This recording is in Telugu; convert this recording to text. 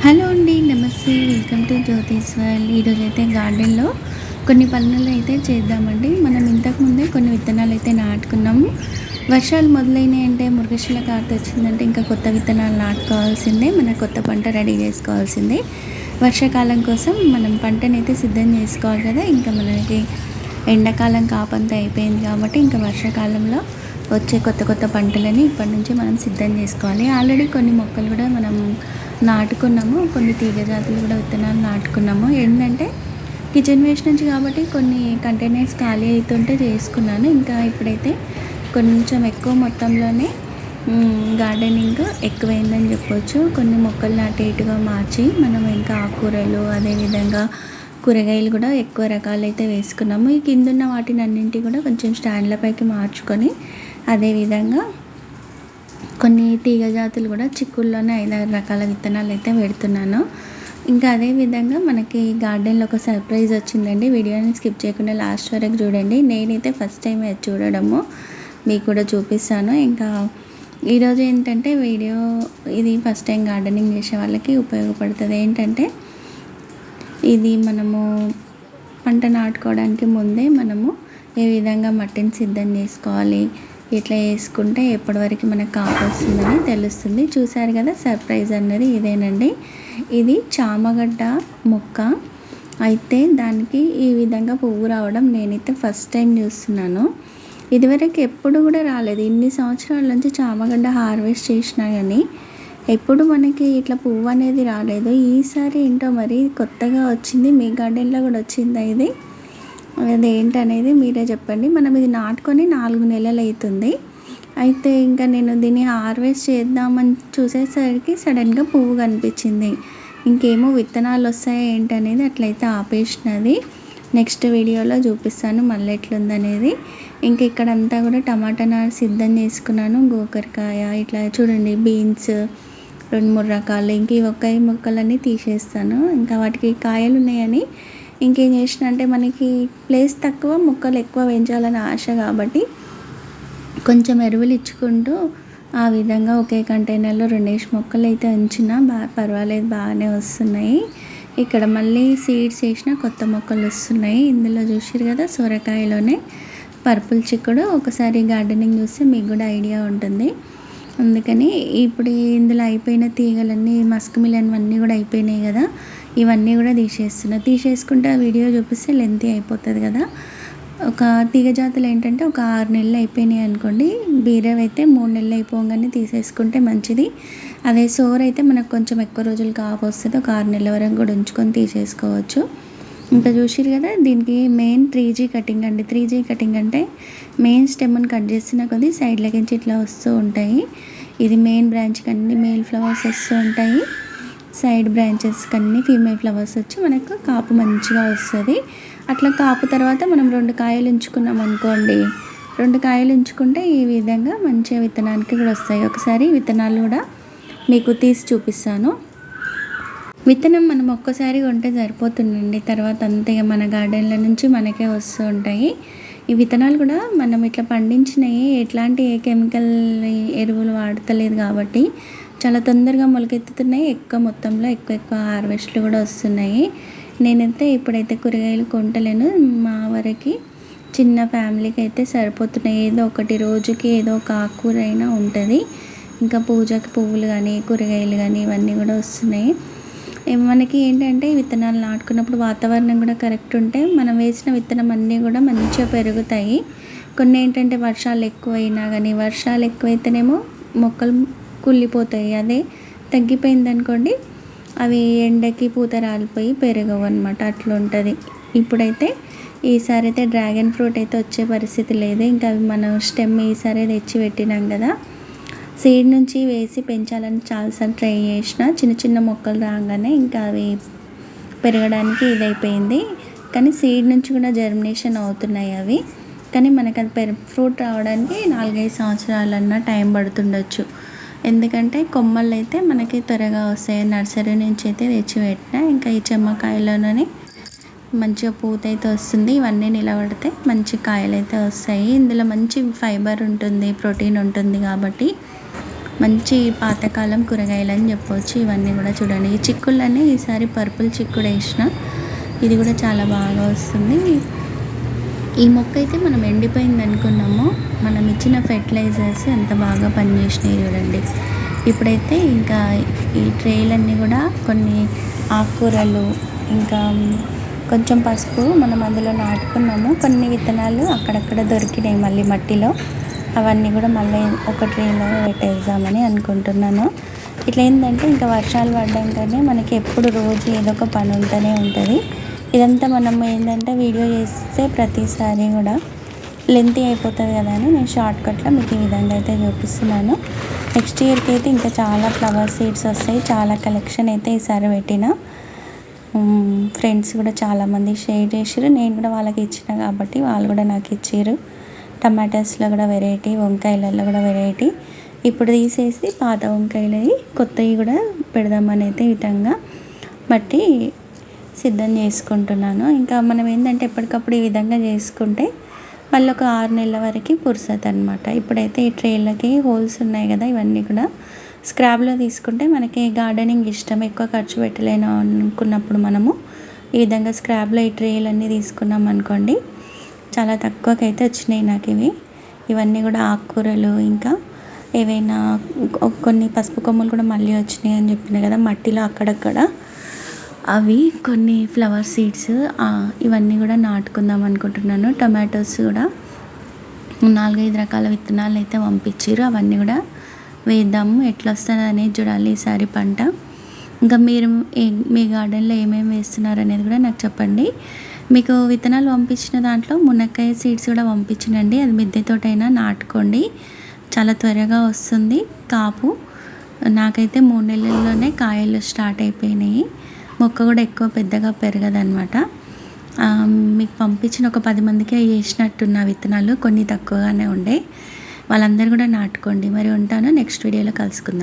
హలో అండి. నమస్తే. Welcome to Jyothish world. ఈరోజైతే గార్డెన్‌లో కొన్ని పనులైతే చేద్దామండి. మనం ఇంతకుముందే కొన్ని విత్తనాలైతే నాటుకున్నాము. వర్షాలు మొదలైనాయంటే మృగశిల కార్తె వచ్చిందంటే ఇంకా కొత్త విత్తనాలు నాటుకోవాల్సిందే. మన కొత్త పంట రెడీ చేసుకోవాల్సిందే. వర్షాకాలం కోసం మనం పంటనైతే సిద్ధం చేసుకోవాలి కదా! ఇంకా మనకి ఎండాకాలం కాపంతా అయిపోయింది కాబట్టి ఇంకా వర్షాకాలంలో వచ్చే కొత్త కొత్త పంటలని ఇప్పటి నుంచి మనం సిద్ధం చేసుకోవాలి. ఆల్రెడీ కొన్ని మొక్కలు కూడా మనం నాటుకున్నాము. కొన్ని తీగ జాతులు కూడా విత్తనాలు నాటుకున్నాము. ఏంటంటే కిచెన్ వేస్ట్ నుంచి కాబట్టి కొన్ని కంటైనర్స్ ఖాళీ అవుతుంటే చేసుకున్నాను. ఇంకా ఇప్పుడైతే కొంచెం ఎక్కువ మొత్తంలోనే గార్డెనింగ్ ఎక్కువైందని చెప్పొచ్చు. కొన్ని మొక్కలు అటు ఇటుగా మార్చి మనం ఇంకా ఆకుకూరలు అదేవిధంగా కూరగాయలు కూడా ఎక్కువ రకాలైతే వేసుకున్నాము. ఈ కిందున్న వాటిని అన్నింటి కూడా కొంచెం స్టాండ్లపైకి మార్చుకొని అదేవిధంగా కొన్ని తీగ జాతులు కూడా చిక్కుల్లోనే 5-6 రకాల విత్తనాలు అయితే పెడుతున్నాను. ఇంకా అదేవిధంగా మనకి గార్డెన్లో ఒక సర్ప్రైజ్ వచ్చిందండి. వీడియోని స్కిప్ చేయకుండా లాస్ట్ వరకు చూడండి. నేనైతే ఫస్ట్ టైం అది చూడడము, మీకు కూడా చూపిస్తాను. ఇంకా ఈరోజు ఏంటంటే వీడియో ఇది ఫస్ట్ టైం గార్డెనింగ్ చేసే వాళ్ళకి ఉపయోగపడుతుంది. ఏంటంటే ఇది మనము పంట నాటుకోవడానికి ముందే మనము ఏ విధంగా మట్టిని సిద్ధం చేసుకోవాలి, ఇట్లా వేసుకుంటే ఎప్పటివరకు మనకు కాపు వస్తుందని తెలుస్తుంది. చూసారు కదా, సర్ప్రైజ్ అన్నది ఇదేనండి. ఇది చామగడ్డ మొక్క అయితే దానికి ఈ విధంగా పువ్వు రావడం నేనైతే ఫస్ట్ టైం చూస్తున్నాను. ఇదివరకు ఎప్పుడు కూడా రాలేదు. ఇన్ని సంవత్సరాల నుంచి చామగడ్డ హార్వెస్ట్ చేసినా కానీ ఎప్పుడు మనకి ఇట్లా పువ్వు అనేది రాలేదు. ఈసారి ఏంటో మరి కొత్తగా వచ్చింది. మీ గార్డెన్లో కూడా వచ్చిందా ఇది? అది ఏంటనేది మీరే చెప్పండి. మనం ఇది నాటుకొని 4 నెలలు అవుతుంది. అయితే ఇంకా నేను దీన్ని హార్వెస్ట్ చేద్దామని చూసేసరికి సడన్గా పువ్వు కనిపించింది. ఇంకేమో విత్తనాలు వస్తాయా ఏంటనేది అట్లయితే ఆపేసినది. నెక్స్ట్ వీడియోలో చూపిస్తాను మళ్ళీ ఎట్లుందనేది. ఇంక ఇక్కడంతా కూడా టమాటా నారు సిద్ధం చేసుకున్నాను. గోకరకాయ ఇట్లా చూడండి, బీన్స్ 2-3 రకాలు. ఇంక ఈ ఒక్క మొక్కలన్నీ తీసేస్తాను. ఇంకా వాటికి కాయలు ఉన్నాయని ఇంకేం చేసిన అంటే మనకి ప్లేస్ తక్కువ, మొక్కలు ఎక్కువ పెంచాలని ఆశ కాబట్టి కొంచెం ఎరువులు ఇచ్చుకుంటూ ఆ విధంగా ఒకే కంటైనర్లో 2 మొక్కలు అయితే ఉంచిన పర్వాలేదు, బాగానే వస్తున్నాయి. ఇక్కడ మళ్ళీ సీడ్స్ వేసిన కొత్త మొక్కలు వస్తున్నాయి. ఇందులో చూసారు కదా, సొరకాయలోనే పర్పుల్ చిక్కుడు. ఒకసారి గార్డెనింగ్ చూస్తే మీకు కూడా ఐడియా ఉంటుంది. అందుకని ఇప్పుడు ఇందులో అయిపోయిన తీగలన్నీ మస్క్ మిలన్ అన్నీ కూడా అయిపోయినాయి కదా, ఇవన్నీ కూడా తీసేసుకుంటే ఆ వీడియో చూపిస్తే లెంతీ అయిపోతుంది కదా. ఒక తీగ జాతులు ఏంటంటే ఒక 6 నెలలు అయిపోయినాయి అనుకోండి. బీరవి అయితే 3 నెలలు అయిపోగానే తీసేసుకుంటే మంచిది. అదే సోర్ అయితే మనకు కొంచెం ఎక్కువ రోజులు కాపు వస్తుంది. ఒక 6 నెలల వరకు కూడా ఉంచుకొని తీసేసుకోవచ్చు. ఇంకా చూసిరు కదా, దీనికి మెయిన్ 3G కటింగ్ అండి. 3G కటింగ్ అంటే మెయిన్ స్టెమ్ని కట్ చేసిన కొద్దీ సైడ్లకి నుంచి ఇట్లా వస్తూ ఉంటాయి. ఇది మెయిన్ బ్రాంచ్కి అన్ని మేల్ ఫ్లవర్స్ వస్తూ ఉంటాయి. సైడ్ బ్రాంచెస్కి అన్ని ఫీమేల్ ఫ్లవర్స్ వచ్చి మనకు కాపు మంచిగా వస్తుంది. అట్లా కాపు తర్వాత మనం 2 కాయలు ఉంచుకున్నాం అనుకోండి. 2 కాయలు ఉంచుకుంటే ఈ విధంగా మంచిగా విత్తనానికి కూడా వస్తాయి. ఒకసారి విత్తనాలు కూడా మీకు తీసి చూపిస్తాను. విత్తనం మనం ఒక్కసారి కొంటే సరిపోతుందండి. తర్వాత అంతే మన గార్డెన్ల నుంచి మనకే వస్తూ ఉంటాయి. ఈ విత్తనాలు కూడా మనం ఇట్లా పండించినవి ఎట్లాంటి ఏ కెమికల్ ఎరువులు వాడతలేదు కాబట్టి చాలా తొందరగా మొలకెత్తుతున్నాయి. ఎక్కువ మొత్తంలో ఎక్కువ హార్వెస్ట్లు కూడా వస్తున్నాయి. నేనైతే ఇప్పుడైతే కూరగాయలు కొంటలేను. మా వరకు చిన్న ఫ్యామిలీకి అయితే సరిపోతున్నాయి. ఏదో ఒకటి రోజుకి ఏదో ఒక ఆకుకూర అయినా ఉంటుంది. ఇంకా పూజకి పువ్వులు కానీ కూరగాయలు కానీ ఇవన్నీ కూడా వస్తున్నాయి. మనకి ఏంటంటే విత్తనాలు నాటుకున్నప్పుడు వాతావరణం కూడా కరెక్ట్ ఉంటే మనం వేసిన విత్తనం అన్నీ కూడా మంచిగా పెరుగుతాయి. కొన్ని ఏంటంటే వర్షాలు ఎక్కువైనా కానీ, వర్షాలు ఎక్కువైతేనేమో మొక్కలు కుళ్ళిపోతాయి. అదే తగ్గిపోయిందనుకోండి అవి ఎండకి పూత రాలిపోయి పెరగవు అనమాట. అట్లా ఉంటుంది. ఇప్పుడైతే ఈసారి అయితే డ్రాగన్ ఫ్రూట్ అయితే వచ్చే పరిస్థితి లేదు. ఇంకా అవి మనం స్టెమ్ ఈసారి తెచ్చి పెట్టినాం కదా, సీడ్ నుంచి వేసి పెంచాలని చాలాసార్లు ట్రై చేసిన. చిన్న చిన్న మొక్కలు రాగానే ఇంకా అవి పెరగడానికి ఇదైపోయింది. కానీ సీడ్ నుంచి కూడా జర్మినేషన్ అవుతున్నాయి అవి. కానీ మనకు అది ఫ్రూట్ రావడానికి 4-5 సంవత్సరాలన్నా టైం పడుతుండొచ్చు. ఎందుకంటే కొమ్మలు అయితే మనకి త్వరగా వస్తాయి. నర్సరీ నుంచి అయితే తెచ్చి పెట్టిన. ఇంకా ఈ చెమ్మకాయలోనే మంచిగా పూత అయితే వస్తుంది. ఇవన్నీ నిలబడితే మంచి కాయలు అయితే వస్తాయి. ఇందులో మంచి ఫైబర్ ఉంటుంది, ప్రోటీన్ ఉంటుంది కాబట్టి మంచి పాతకాలం కూరగాయలు అని చెప్పవచ్చు. ఇవన్నీ కూడా చూడండి, ఈ చిక్కుళ్ళని ఈసారి పర్పుల్ చిక్కుడు వేసిన, ఇది కూడా చాలా బాగా వస్తుంది. ఈ మొక్క అయితే మనం ఎండిపోయింది అనుకున్నాము, మనం ఇచ్చిన ఫెర్టిలైజర్స్ ఎంత బాగా పనిచేసినాయి చూడండి. ఇప్పుడైతే ఇంకా ఈ ట్రేలన్నీ కూడా కొన్ని ఆకుకూరలు, ఇంకా కొంచెం పసుపు మనం అందులో నాటుకున్నాము. కొన్ని విత్తనాలు అక్కడక్కడ దొరికినాయి మళ్ళీ మట్టిలో, అవన్నీ కూడా మళ్ళీ ఒక ట్రేలో పెట్టేద్దామని అనుకుంటున్నాను. ఇట్లా ఏంటంటే ఇంకా వర్షాలు పడ్డాకనే మనకి ఎప్పుడు రోజు ఏదో ఒక పని ఉంటూనే ఉంటుంది. ఇదంతా మనం ఏంటంటే వీడియో చేస్తే ప్రతిసారి కూడా లెంతీ అయిపోతుంది కదా అని నేను షార్ట్కట్లో మీకు ఈ విధంగా అయితే చూపిస్తున్నాను. నెక్స్ట్ ఇయర్కి అయితే ఇంకా చాలా ఫ్లవర్ సీడ్స్ వస్తాయి. చాలా కలెక్షన్ అయితే ఈసారి పెట్టిన. ఫ్రెండ్స్ కూడా చాలామంది షేర్ చేసారు, నేను కూడా వాళ్ళకి ఇచ్చిన కాబట్టి వాళ్ళు కూడా నాకు ఇచ్చారు. టమాటాస్లో కూడా వెరైటీ, వంకాయలలో కూడా వెరైటీ. ఇప్పుడు తీసేసి పాత వంకాయలు కొత్తవి కూడా పెడదామని అయితే విధంగా మట్టి సిద్ధం చేసుకుంటున్నాను. ఇంకా మనం ఏంటంటే ఎప్పటికప్పుడు ఈ విధంగా చేసుకుంటే మళ్ళీ ఒక 6 నెలల వరకు పురుసత్ అనమాట. ఇప్పుడైతే ఈ ట్రేలకి హోల్స్ ఉన్నాయి కదా, ఇవన్నీ కూడా స్క్రాబ్లో తీసుకుంటే మనకి గార్డెనింగ్ ఇష్టం, ఎక్కువ ఖర్చు పెట్టలేను అనుకున్నప్పుడు మనము ఈ విధంగా స్క్రాబ్లో ఈ ట్రేలన్నీ తీసుకున్నాం అనుకోండి, చాలా తక్కువకైతే వచ్చినాయి నాకు ఇవి. ఇవన్నీ కూడా ఆకుకూరలు, ఇంకా ఏవైనా కొన్ని పసుపు కొమ్ములు కూడా మళ్ళీ వచ్చినాయి అని చెప్పిన కదా మట్టిలో అక్కడక్కడ, అవి కొన్ని ఫ్లవర్ సీడ్స్ ఇవన్నీ కూడా నాటుకుందాం అనుకుంటున్నాను. టమాటోస్ కూడా 4-5 రకాల విత్తనాలు అయితే పంపించారు, అవన్నీ కూడా వేద్దాము. ఎట్లా వస్తుంది అనేది చూడాలి ఈసారి పంట. ఇంకా మీరు మీ గార్డెన్లో ఏమేమి వేస్తున్నారు అనేది కూడా నాకు చెప్పండి. మీకు విత్తనాలు పంపించిన దాంట్లో మునక్కాయ సీడ్స్ కూడా పంపించండి, అది మిద్దెతోటైనా నాటుకోండి, చాలా త్వరగా వస్తుంది కాపు. నాకైతే 3 నెలల్లోనే కాయలు స్టార్ట్ అయిపోయినాయి. మొక్క కూడా ఎక్కువ పెద్దగా పెరగదనమాట. మీకు పంపించిన ఒక 10 మందికే వేసినట్టున్న విత్తనాలు, కొన్ని తక్కువగానే ఉండే. వాళ్ళందరూ కూడా నాటుకోండి. మరి ఉంటాను, నెక్స్ట్ వీడియోలో కలుసుకుందాం.